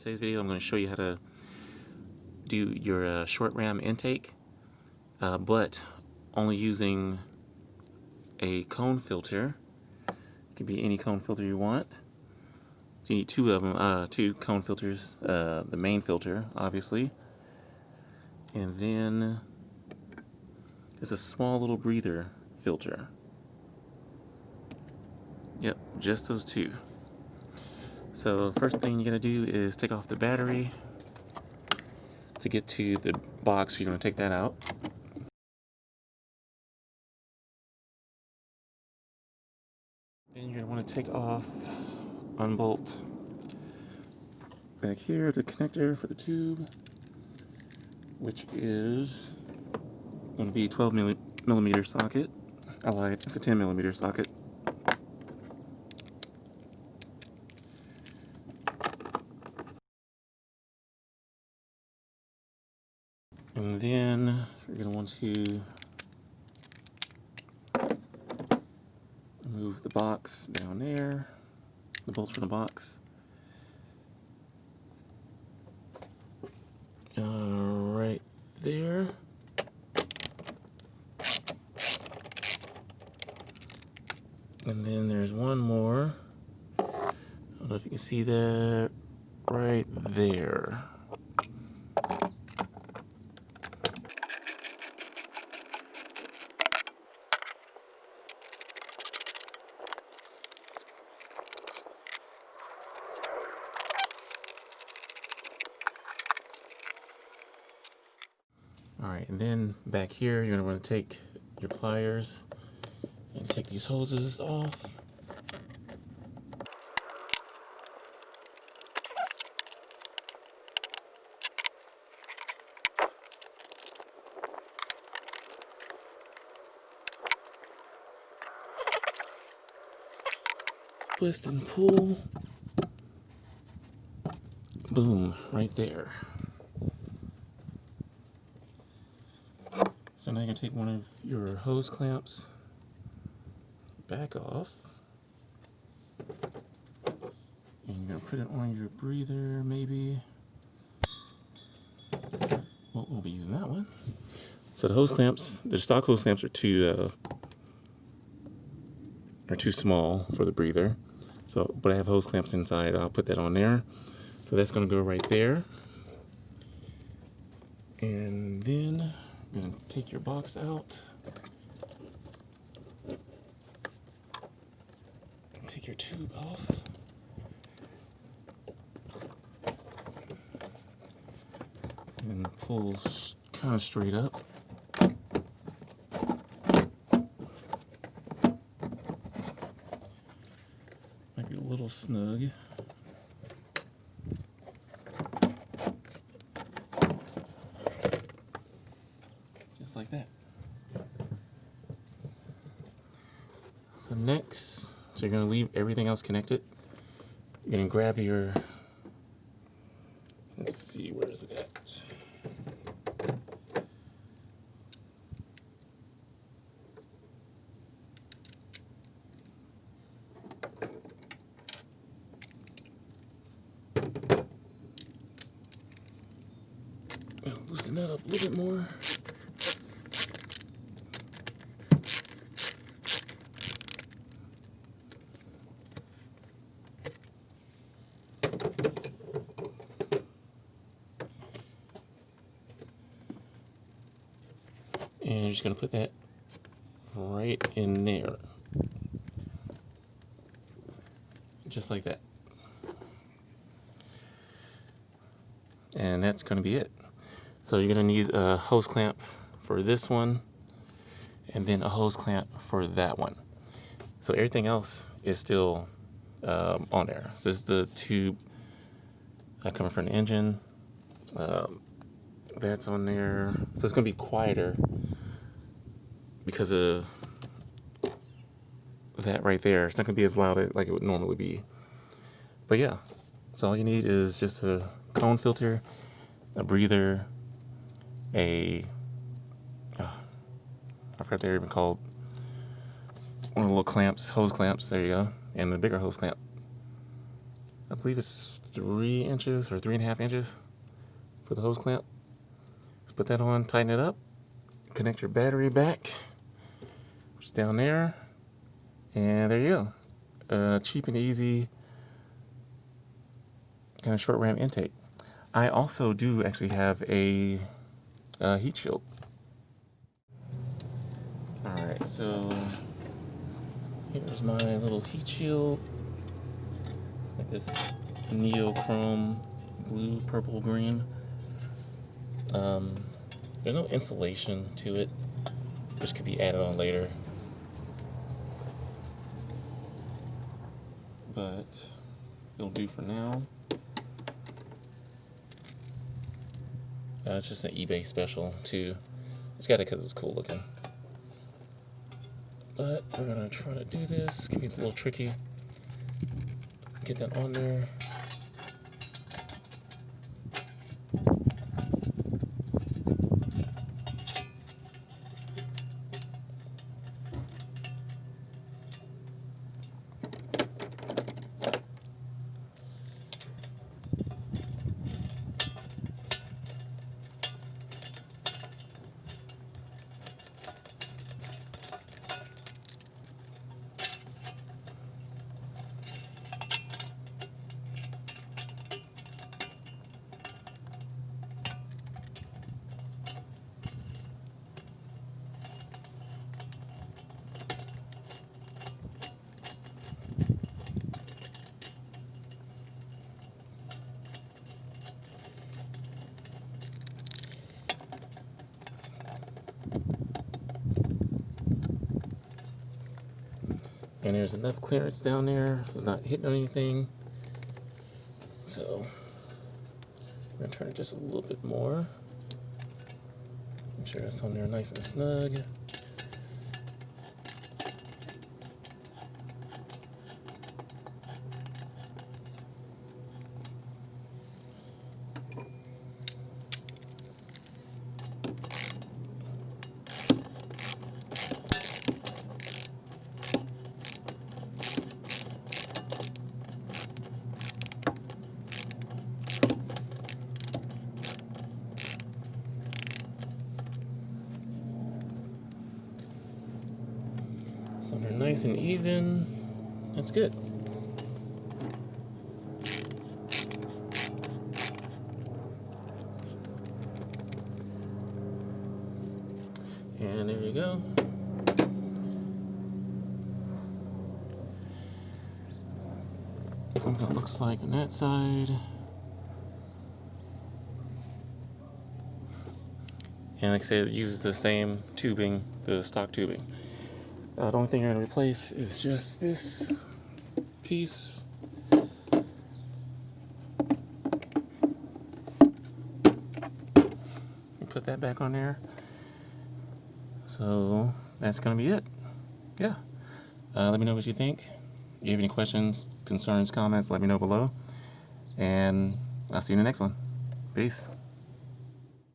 Today's video I'm going to show you how to do your short ram intake, but only using a cone filter. It can be any cone filter you want. So you need two of them, two cone filters, the main filter obviously, and then there's a small little breather filter. Yep, just those two. So the first thing you're going to do is take off the battery. To get to the box, you're going to take that out. Then you're going to want to take off, unbolt back here the connector for the tube, which is going to be a 12 millimeter socket. I lied, it's a 10 millimeter socket. And then you're going to want to move the box down there, the bolts from the box. Right there. And then there's one more. I don't know if you can see that right there. Alright, and then back here you're going to want to take your pliers and take these hoses off. Twist and pull. Boom, right there. So now you're going to take one of your hose clamps, back off, and you're going to put it on your breather, maybe. Well, we'll be using that one. So the hose clamps, the stock hose clamps are too small for the breather. So, but I have hose clamps inside. I'll put that on there. So that's going to go right there. And then you're going to take your box out. Take your tube off. And pulls kind of straight up. Might be a little snug. Just like that. So next, so you're going to leave everything else connected. You're going to grab your, let's see, where is it at? Loosen that up a little bit more. And you're just going to put that right in there. Just like that. And that's going to be it. So you're going to need a hose clamp for this one, and then a hose clamp for that one. So everything else is still on there. So this is the tube coming from the engine. That's on there. So it's going to be quieter because of that right there. It's not going to be as loud like it would normally be. But yeah, so all you need is just a cone filter, a breather, I forgot they're even called, one of the little clamps, hose clamps, there you go, and the bigger hose clamp. I believe it's 3 inches or 3.5 inches for the hose clamp. Let's put that on, tighten it up, connect your battery back, which is down there, and there you go. Cheap and easy kind of short ram intake. I also do actually have a heat shield. Alright, so here's my little heat shield. It's like this NeoChrome blue, purple, green. There's no insulation to it, which could be added on later. But it'll do for now. It's just an eBay special too. Just got it because it's cool looking. But we're gonna try to do this. It's gonna be a little tricky. Get that on there. And there's enough clearance down there. It's not hitting anything. So I'm gonna turn it just a little bit more. Make sure it's on there nice and snug. So they're nice and even. That's good. And there you go. What it looks like on that side. And like I said, it uses the same tubing, the stock tubing. The only thing you're going to replace is just this piece. Put that back on there. So that's going to be it. Yeah. Let me know what you think. If you have any questions, concerns, comments, let me know below. And I'll see you in the next one. Peace.